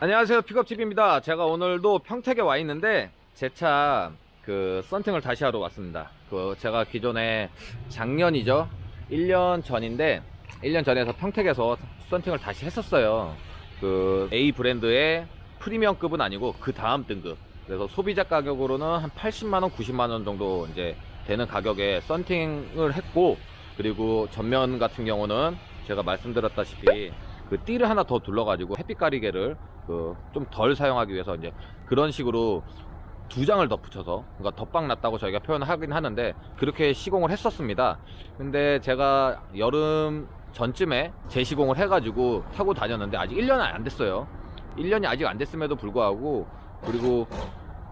안녕하세요, 픽업TV입니다. 제가 오늘도 평택에 와 있는데 제 차 썬팅을 다시 하러 왔습니다. 제가 기존에 작년이죠, 1년 전인데 1년 전에서 평택에서 썬팅을 다시 했었어요. A 브랜드의 프리미엄급은 아니고 그 다음 등급, 그래서 소비자 가격으로는 한 80만원 90만원 정도 이제 되는 가격에 썬팅을 했고, 그리고 전면 같은 경우는 제가 말씀드렸다시피 띠를 하나 더 둘러가지고 햇빛 가리개를 좀 덜 사용하기 위해서 이제 그런 식으로 두 장을 더 붙여서, 그러니까 덧박 났다고 저희가 표현을 하긴 하는데 그렇게 시공을 했었습니다. 근데 제가 여름 전쯤에 재시공을 해가지고 타고 다녔는데 아직 1년이 안 됐어요. 1년이 아직 안 됐음에도 불구하고, 그리고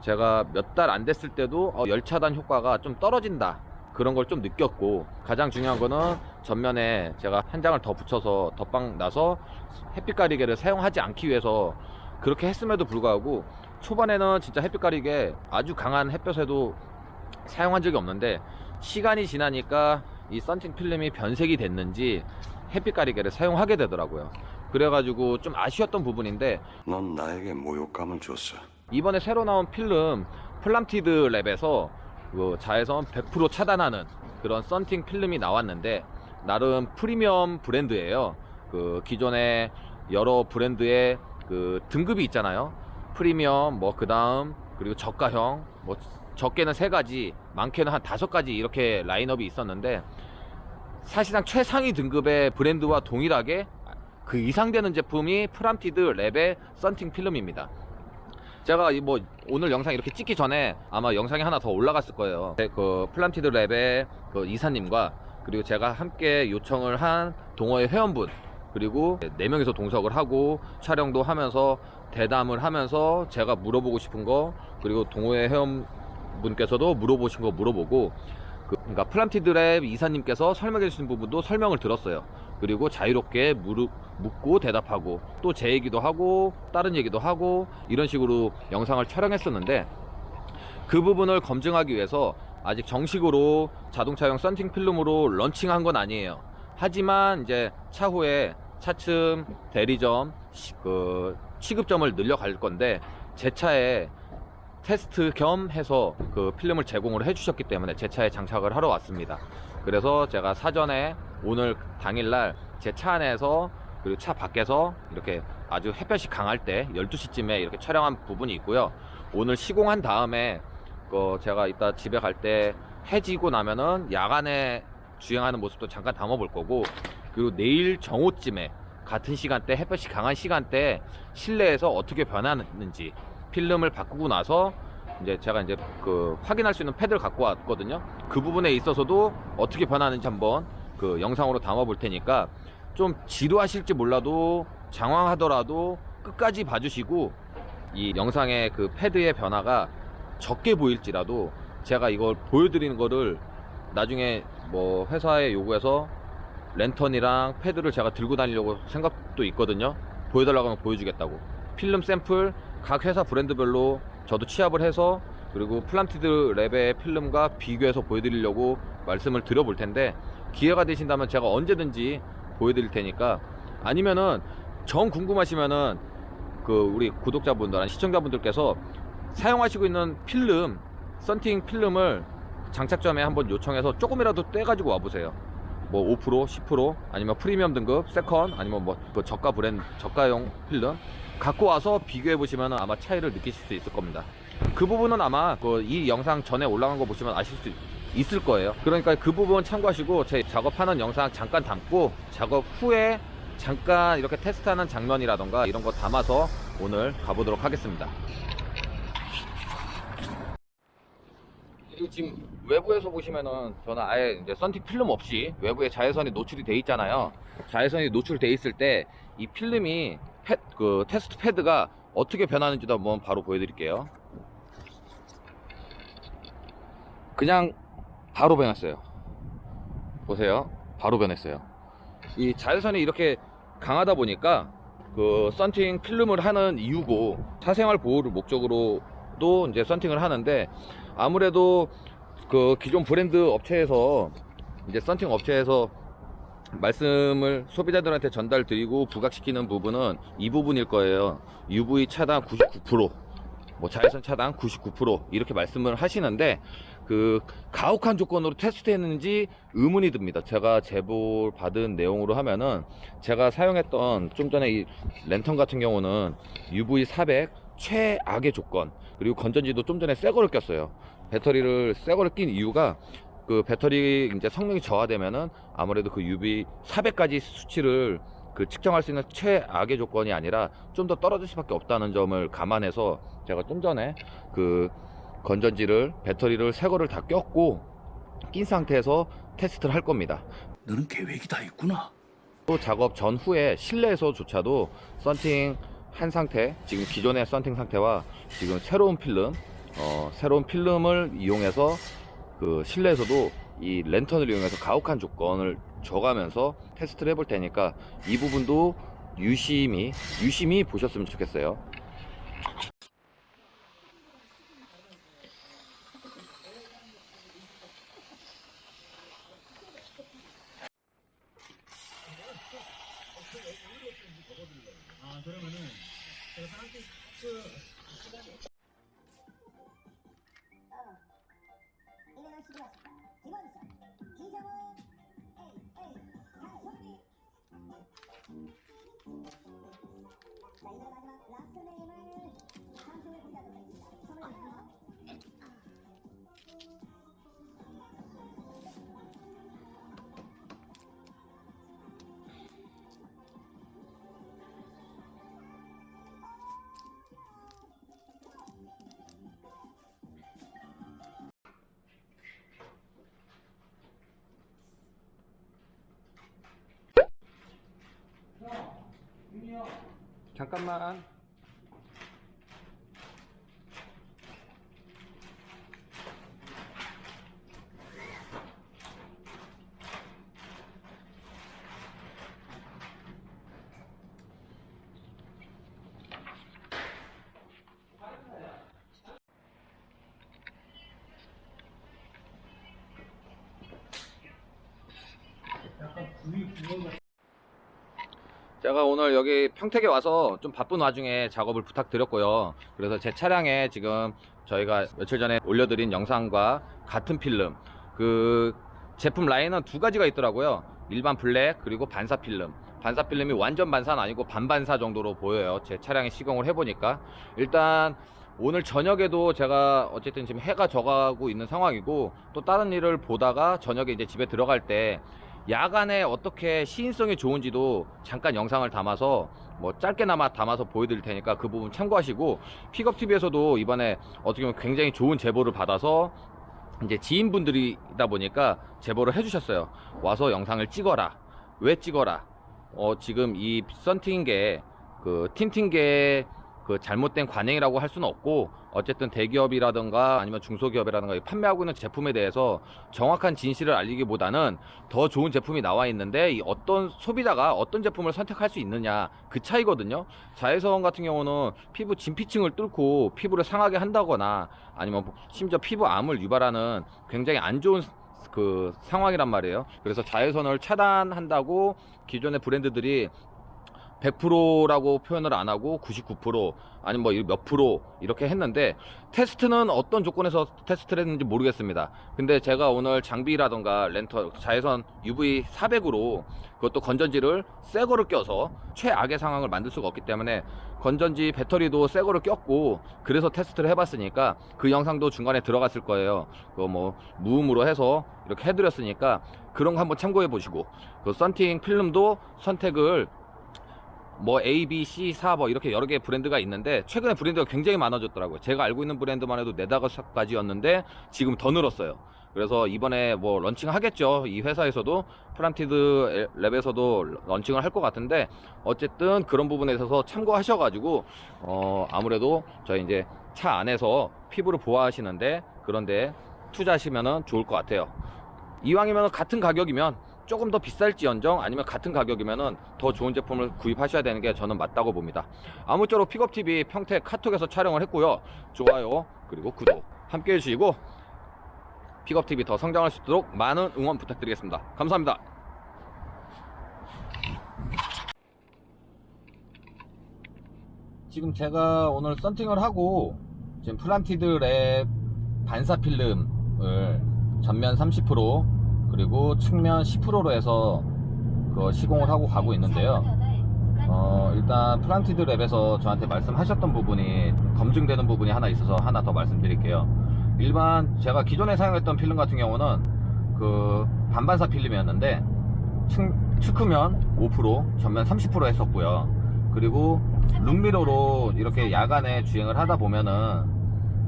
제가 몇 달 안 됐을 때도 열차단 효과가 좀 떨어진다, 그런 걸 좀 느꼈고, 가장 중요한 거는 전면에 제가 한 장을 더 붙여서 덧박 나서 햇빛 가리개를 사용하지 않기 위해서 그렇게 했음에도 불구하고, 초반에는 진짜 햇빛 가리개 아주 강한 햇볕에도 사용한 적이 없는데 시간이 지나니까 이 썬팅 필름이 변색이 됐는지 햇빛 가리개를 사용하게 되더라고요. 그래가지고 좀 아쉬웠던 부분인데, 넌 나에게 모욕감을 줬어. 이번에 새로 나온 필름 플람티드 랩에서 자외선 100% 차단하는 그런 썬팅 필름이 나왔는데, 나름 프리미엄 브랜드예요. 기존에 여러 브랜드의 등급이 있잖아요. 프리미엄, 그 다음, 그리고 저가형, 적게는 3가지, 많게는 한 5가지 이렇게 라인업이 있었는데, 사실상 최상위 등급의 브랜드와 동일하게 그 이상 되는 제품이 플람티드 랩의 썬팅 필름입니다. 제가 오늘 영상 이렇게 찍기 전에 아마 영상이 하나 더 올라갔을 거예요. 플람티드 랩의 이사님과, 그리고 제가 함께 요청을 한 동호회 회원분, 그리고 4명이서 동석을 하고 촬영도 하면서 대담을 하면서 제가 물어보고 싶은 거, 그리고 동호회 회원분께서도 물어보신 거 물어보고, 그러니까 플람티드 랩 이사님께서 설명해 주신 부분도 설명을 들었어요. 그리고 자유롭게 묻고 대답하고, 또 제 얘기도 하고 다른 얘기도 하고, 이런 식으로 영상을 촬영했었는데, 그 부분을 검증하기 위해서 아직 정식으로 자동차용 썬팅 필름으로 런칭한 건 아니에요. 하지만 이제 차후에 차츰 대리점 취급점을 늘려갈 건데, 제 차에 테스트 겸 해서 필름을 제공을 해주셨기 때문에 제 차에 장착을 하러 왔습니다. 그래서 제가 사전에 오늘 당일날 제 차 안에서, 그리고 차 밖에서 이렇게 아주 햇볕이 강할 때 12시쯤에 이렇게 촬영한 부분이 있고요. 오늘 시공한 다음에 제가 이따 집에 갈 때 해지고 나면은 야간에 주행하는 모습도 잠깐 담아볼 거고, 그리고 내일 정오쯤에 같은 시간대, 햇볕이 강한 시간대 실내에서 어떻게 변하는지, 필름을 바꾸고 나서 이제 제가 확인할 수 있는 패드를 갖고 왔거든요. 그 부분에 있어서도 어떻게 변하는지 한번 영상으로 담아 볼 테니까, 좀 지루하실지 몰라도, 장황하더라도 끝까지 봐주시고, 이 영상의 패드의 변화가 적게 보일지라도 제가 이걸 보여드리는 거를 나중에 회사에 요구해서 랜턴이랑 패드를 제가 들고 다니려고 생각도 있거든요. 보여달라고 하면 보여주겠다고. 필름 샘플 각 회사 브랜드별로 저도 취합을 해서, 그리고 플람티드 랩의 필름과 비교해서 보여드리려고 말씀을 드려볼 텐데, 기회가 되신다면 제가 언제든지 보여드릴 테니까, 아니면은 정 궁금하시면은 우리 구독자분들, 시청자분들께서 사용하시고 있는 필름, 썬팅 필름을 장착점에 한번 요청해서 조금이라도 떼가지고 와보세요. 5%, 10%, 아니면 프리미엄 등급, 세컨, 아니면 저가 브랜드, 저가용 필름 갖고 와서 비교해 보시면 아마 차이를 느끼실 수 있을 겁니다. 그 부분은 아마 이 영상 전에 올라간 거 보시면 아실 수 있을 거예요. 그러니까 그 부분 참고하시고, 제 작업하는 영상 잠깐 담고, 작업 후에 잠깐 이렇게 테스트하는 장면이라던가 이런 거 담아서 오늘 가보도록 하겠습니다. 그리고 지금 외부에서 보시면은 저는 아예 이제 썬팅 필름 없이 외부에 자외선이 노출이 돼 있잖아요. 자외선이 노출돼 있을 때 이 필름이 테스트 패드가 어떻게 변하는지도 한번 바로 보여드릴게요. 그냥 바로 변했어요. 보세요. 바로 변했어요. 이 자외선이 이렇게 강하다 보니까 썬팅 필름을 하는 이유고, 사생활 보호를 목적으로도 이제 썬팅을 하는데, 아무래도 기존 브랜드 업체에서, 이제 썬팅 업체에서 말씀을 소비자들한테 전달드리고 부각시키는 부분은 이 부분일 거예요. UV 차단 99%, 뭐 자외선 차단 99% 이렇게 말씀을 하시는데 그 가혹한 조건으로 테스트했는지 의문이 듭니다. 제가 제보 받은 내용으로 하면은 제가 사용했던 좀 전에 이 랜턴 같은 경우는 UV 400 최악의 조건, 그리고 건전지도 좀 전에 새 거를 꼈어요. 배터리를 새 거를 낀 이유가 그 배터리 이제 성능이 저하되면은 아무래도 그 UV 400까지 수치를 그 측정할 수 있는 최악의 조건이 아니라 좀 더 떨어질 수밖에 없다는 점을 감안해서 제가 좀 전에 그 건전지를 배터리를 새 거를 다 꼈고 낀 상태에서 테스트를 할 겁니다. 너는 계획이 다 있구나. 또 작업 전후에 실내에서조차도 썬팅 한 상태, 지금 기존의 썬팅 상태와 지금 새로운 필름을 이용해서 그 실내에서도 이 랜턴을 이용해서 가혹한 조건을 줘가면서 테스트를 해볼 테니까 이 부분도 유심히 보셨으면 좋겠어요. 이내는 시기였습니다. 김원선, 이정호, 강소미. 자, 이제 마지막 라스트 네임을 방송에 공개하도록 하겠습니다. 선을 내요. 잠깐만. 제가 오늘 여기 평택에 와서 좀 바쁜 와중에 작업을 부탁드렸고요. 그래서 제 차량에 지금 저희가 며칠 전에 올려드린 영상과 같은 필름, 그 제품 라인은 두 가지가 있더라고요. 일반 블랙 그리고 반사 필름. 반사 필름이 완전 반사는 아니고 반반사 정도로 보여요. 제 차량에 시공을 해보니까. 일단 오늘 저녁에도 제가 어쨌든 지금 해가 져가고 있는 상황이고, 또 다른 일을 보다가 저녁에 이제 집에 들어갈 때 야간에 어떻게 시인성이 좋은지도 잠깐 영상을 담아서 뭐 짧게나마 담아서 보여드릴 테니까 그 부분 참고하시고, 픽업TV에서도 이번에 어떻게 보면 굉장히 좋은 제보를 받아서 이제 지인분들이다 보니까 제보를 해주셨어요. 와서 영상을 찍어라. 왜 찍어라? 지금 이 썬팅계 그 틴팅계 그 잘못된 관행이라고 할 수는 없고, 어쨌든 대기업이라든가 아니면 중소기업이라든가 판매하고 있는 제품에 대해서 정확한 진실을 알리기보다는 더 좋은 제품이 나와 있는데 이 어떤 소비자가 어떤 제품을 선택할 수 있느냐, 그 차이거든요. 자외선 같은 경우는 피부 진피층을 뚫고 피부를 상하게 한다거나 아니면 심지어 피부암을 유발하는 굉장히 안 좋은 그 상황이란 말이에요. 그래서 자외선을 차단한다고 기존의 브랜드들이 100%라고 표현을 안 하고 99% 아니면 뭐 몇 프로 이렇게 했는데, 테스트는 어떤 조건에서 테스트를 했는지 모르겠습니다. 근데 제가 오늘 장비라던가 랜턴 자외선 UV 400으로 그것도 건전지를 새 거를 껴서 최악의 상황을 만들 수가 없기 때문에 건전지 배터리도 새 거를 꼈고 그래서 테스트를 해봤으니까 그 영상도 중간에 들어갔을 거예요. 그거 뭐 무음으로 해서 이렇게 해드렸으니까 그런 거 한번 참고해 보시고, 그 썬팅 필름도 선택을 뭐 A, B, C, 4 뭐 이렇게 여러 개의 브랜드가 있는데 최근에 브랜드가 굉장히 많아졌더라고요. 제가 알고 있는 브랜드만 해도 4-5가지였는데 지금 더 늘었어요. 그래서 이번에 뭐 런칭 하겠죠. 이 회사에서도 프람티드 랩에서도 런칭을 할 것 같은데, 어쨌든 그런 부분에 있어서 참고하셔가지고 아무래도 저희 이제 차 안에서 피부를 보호하시는데 그런데 투자하시면 좋을 것 같아요. 이왕이면 같은 가격이면 조금 더 비쌀지언정 아니면 같은 가격이면은 더 좋은 제품을 구입하셔야 되는 게 저는 맞다고 봅니다. 아무쪼록 픽업TV 평택 카톡에서 촬영을 했고요. 좋아요 그리고 구독 함께 해주시고 픽업TV 더 성장할 수 있도록 많은 응원 부탁드리겠습니다. 감사합니다. 지금 제가 오늘 썬팅을 하고 지금 플란티드 랩 반사 필름을 전면 30% 그리고 측면 10%로 해서 그 시공을 하고 가고 있는데요. 일단 플란티드 랩에서 저한테 말씀하셨던 부분이 검증되는 부분이 하나 있어서 하나 더 말씀드릴게요. 일반 제가 기존에 사용했던 필름 같은 경우는 그 반반사 필름이었는데 측면 5% 전면 30% 했었고요. 그리고 룸미러로 이렇게 야간에 주행을 하다 보면은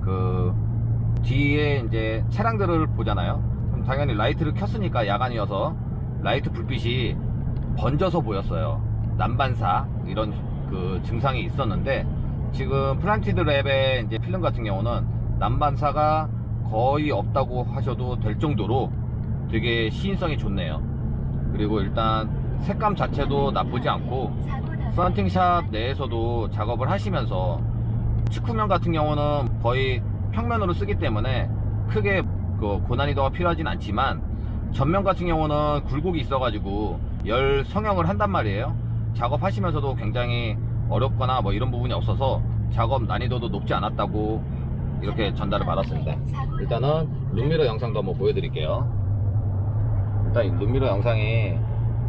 그 뒤에 이제 차량들을 보잖아요. 그럼 당연히 라이트를 켰으니까 야간이어서 라이트 불빛이 번져서 보였어요. 난반사 이런 그 증상이 있었는데 지금 플란티드 랩의 이제 필름 같은 경우는 난반사가 거의 없다고 하셔도 될 정도로 되게 시인성이 좋네요. 그리고 일단 색감 자체도 나쁘지 않고 썬팅샵 내에서도 작업을 하시면서 측후면 같은 경우는 거의 평면으로 쓰기 때문에 크게 그 고난이도가 필요하진 않지만 전면 같은 경우는 굴곡이 있어가지고 열 성형을 한단 말이에요. 작업하시면서도 굉장히 어렵거나 뭐 이런 부분이 없어서 작업 난이도도 높지 않았다고 이렇게 전달을 받았습니다. 일단은 룸미러 영상도 한번 보여드릴게요. 일단 이 룸미러 영상이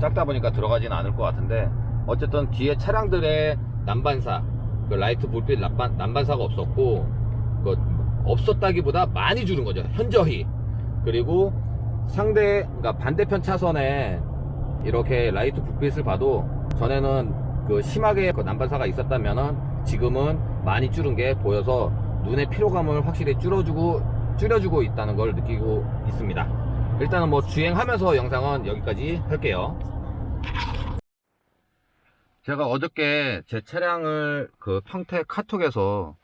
작다 보니까 들어가지는 않을 것 같은데 어쨌든 뒤에 차량들의 난반사, 그 라이트 불빛 난반사가 없었고 그 없었다기보다 많이 줄은 거죠, 현저히. 그리고 그러니까 반대편 차선에 이렇게 라이트 불빛을 봐도 전에는 그 심하게 그 난반사가 있었다면은 지금은 많이 줄은 게 보여서 눈의 피로감을 확실히 줄여주고 있다는 걸 느끼고 있습니다. 일단은 뭐 주행하면서 영상은 여기까지 할게요. 제가 어저께 제 차량을 그 평택 카톡에서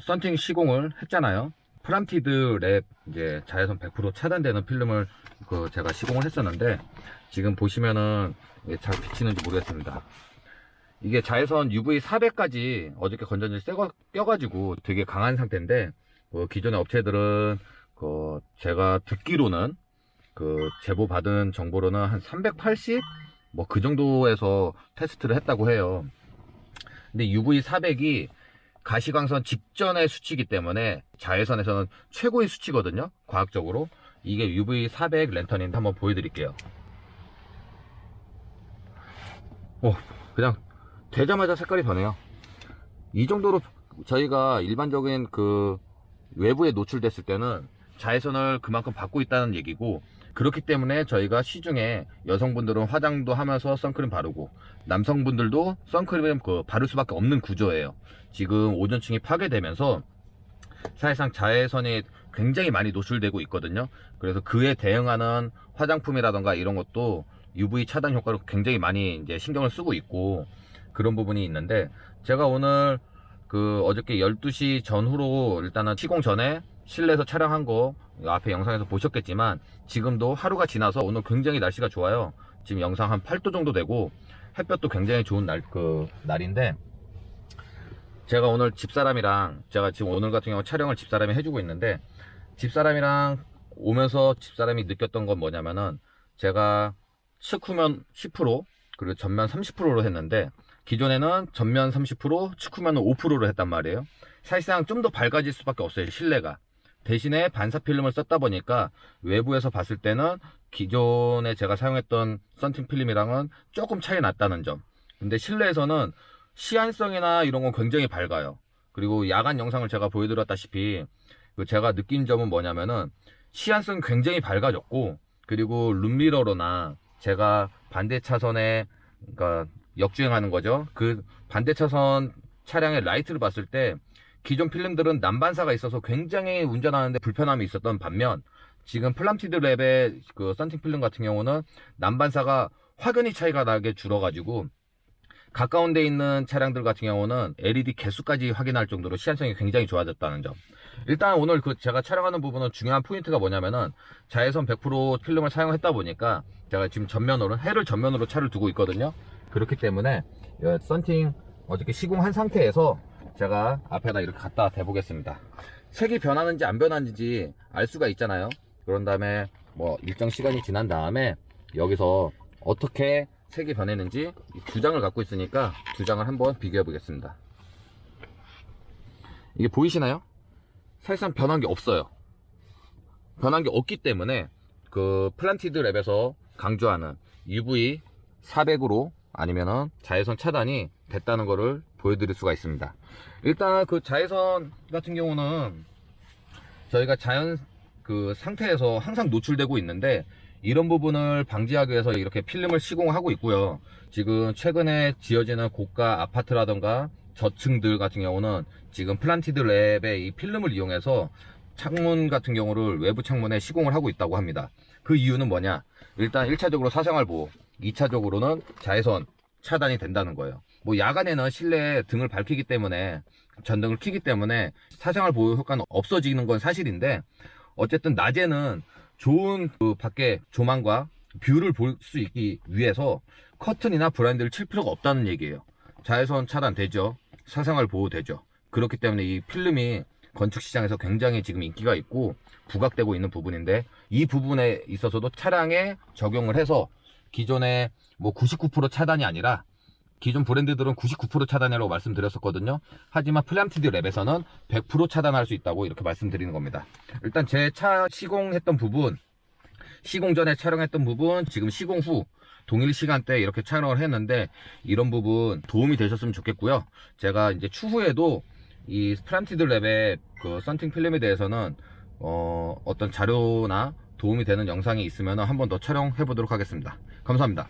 썬팅 시공을 했잖아요. 플란티드 랩 이제 자외선 100% 차단되는 필름을 그 제가 시공을 했었는데 지금 보시면은 잘 비치는지 모르겠습니다. 이게 자외선 UV 400까지 어저께 건전지 새거 껴가지고 되게 강한 상태인데 기존의 업체들은 제가 듣기로는 제보 받은 정보로는 한 380 뭐 그 정도에서 테스트를 했다고 해요. 근데 UV 400이 가시광선 직전의 수치이기 때문에 자외선에서는 최고의 수치거든요, 과학적으로. 이게 UV 400 랜턴인데 한번 보여드릴게요. 그냥 되자마자 색깔이 변해요. 이 정도로 저희가 일반적인 그 외부에 노출됐을 때는 자외선을 그만큼 받고 있다는 얘기고, 그렇기 때문에 저희가 시중에 여성분들은 화장도 하면서 선크림 바르고 남성분들도 선크림 바를 수밖에 없는 구조예요. 지금 오존층이 파괴되면서 사실상 자외선이 굉장히 많이 노출되고 있거든요. 그래서 그에 대응하는 화장품이라던가 이런 것도 UV 차단 효과를 굉장히 많이 이제 신경을 쓰고 있고 그런 부분이 있는데, 제가 오늘 어저께 12시 전후로 일단은 시공 전에 실내에서 촬영한 거 앞에 영상에서 보셨겠지만 지금도 하루가 지나서 오늘 굉장히 날씨가 좋아요. 지금 영상 한 8도 정도 되고 햇볕도 굉장히 좋은 날인데, 제가 오늘 집사람이랑, 제가 지금 오늘 같은 경우 촬영을 집사람이 해주고 있는데, 집사람이랑 오면서 집사람이 느꼈던 건 뭐냐면은 제가 측후면 10% 그리고 전면 30%로 했는데 기존에는 전면 30% 측후면은 5%로 했단 말이에요. 사실상 좀 더 밝아질 수밖에 없어요, 실내가. 대신에 반사 필름을 썼다 보니까 외부에서 봤을 때는 기존에 제가 사용했던 썬팅 필름이랑은 조금 차이 났다는 점. 근데 실내에서는 시안성이나 이런 건 굉장히 밝아요. 그리고 야간 영상을 제가 보여드렸다시피 제가 느낀 점은 뭐냐면은 시안성이 굉장히 밝아졌고, 그리고 룸미러로나 제가 반대 차선에 그러니까 역주행하는 거죠. 그 반대 차선 차량의 라이트를 봤을 때 기존 필름들은 난반사가 있어서 굉장히 운전하는데 불편함이 있었던 반면 지금 플란티드 랩의 썬팅 필름 같은 경우는 난반사가 확연히 차이가 나게 줄어가지고 가까운 데 있는 차량들 같은 경우는 LED 개수까지 확인할 정도로 시안성이 굉장히 좋아졌다는 점. 일단 오늘 제가 촬영하는 부분은 중요한 포인트가 뭐냐면은 자외선 100% 필름을 사용했다 보니까 제가 지금 해를 전면으로 차를 두고 있거든요. 그렇기 때문에 썬팅 어저께 시공한 상태에서 제가 앞에다 이렇게 갖다 대보겠습니다. 색이 변하는지 안 변하는지 알 수가 있잖아요. 그런 다음에 뭐 일정 시간이 지난 다음에 여기서 어떻게 색이 변했는지 두 장을 갖고 있으니까 두 장을 한번 비교해 보겠습니다. 이게 보이시나요? 사실상 변한 게 없어요. 변한 게 없기 때문에 그 플란티드 랩에서 강조하는 UV 400으로 아니면은 자외선 차단이 됐다는 거를 보여드릴 수가 있습니다. 일단 그 자외선 같은 경우는 저희가 자연 그 상태에서 항상 노출되고 있는데, 이런 부분을 방지하기 위해서 이렇게 필름을 시공하고 있고요. 지금 최근에 지어지는 고가 아파트라던가 저층들 같은 경우는 지금 플란티드 랩의 이 필름을 이용해서 창문 같은 경우를 외부 창문에 시공을 하고 있다고 합니다. 그 이유는 뭐냐? 일단 1차적으로 사생활 보호, 2차적으로는 자외선 차단이 된다는 거예요. 뭐 야간에는 실내에 등을 밝히기 때문에, 전등을 켜기 때문에 사생활 보호 효과는 없어지는 건 사실인데, 어쨌든 낮에는 좋은 그 밖에 조망과 뷰를 볼 수 있기 위해서 커튼이나 블라인드를 칠 필요가 없다는 얘기예요. 자외선 차단되죠. 사생활 보호되죠. 그렇기 때문에 이 필름이 건축 시장에서 굉장히 지금 인기가 있고 부각되고 있는 부분인데, 이 부분에 있어서도 차량에 적용을 해서 기존에 뭐 99% 차단이 아니라, 기존 브랜드들은 99% 차단이라고 말씀드렸었거든요. 하지만 플란티드 랩에서는 100% 차단할 수 있다고 이렇게 말씀드리는 겁니다. 일단 제 차 시공했던 부분, 시공 전에 촬영했던 부분, 지금 시공 후 동일 시간대에 이렇게 촬영을 했는데, 이런 부분 도움이 되셨으면 좋겠고요. 제가 이제 추후에도 이 플란티드 랩의 그 썬팅 필름에 대해서는 어떤 자료나 도움이 되는 영상이 있으면 한 번 더 촬영해 보도록 하겠습니다. 감사합니다.